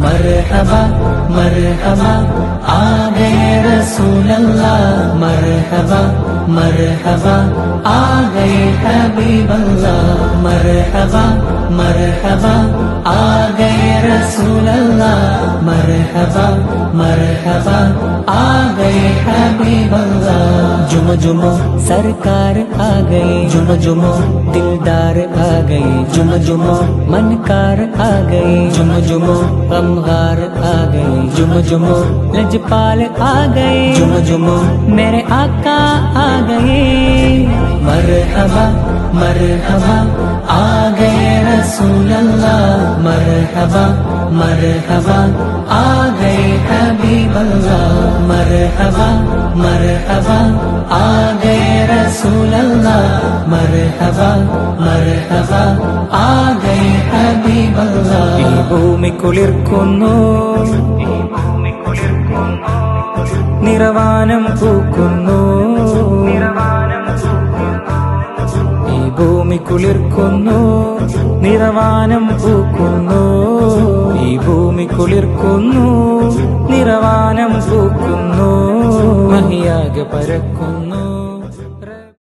मरहबा मरहबा आ गए रसूल अल्लाह, मरहबा मरहबा आ गए हबीब अल्लाह, मरहबा मरहबा आ गए रसूल अल्लाह, मरहबा मरहबा आ गए हबीब अल्लाह। जुम जुमो सरकार आ गए, जुम जुमो दिलदार आ गए, जुम जुमो मनकार आ गए, जुम जुमो गमगार आ गए, जुम जुमो लजपाल आ गए, जुम जुमो मेरे आका आ गए। मरहबा मरहबा आ गए रसूल अल्लाह, मरहबा मरहबा आ गए हबीब अल्लाह, मरहबा मरहबा आ गए रसूल अल्लाह, मरहबा मरहबा आ गए हबीब अल्लाह। ഈ ഭൂമി കുളിർക്കുന്നു, നിറവാനം പൂക്കുന്നു, ഈ ഭൂമി കുളിർക്കുന്നു, നിറവാനം പൂക്കുന്നു, ഈ ഭൂമി കുളിർക്കുന്നു, നിറവാനം പൂക്കുന്നു, മഹിയാകെ പരക്കുന്നു.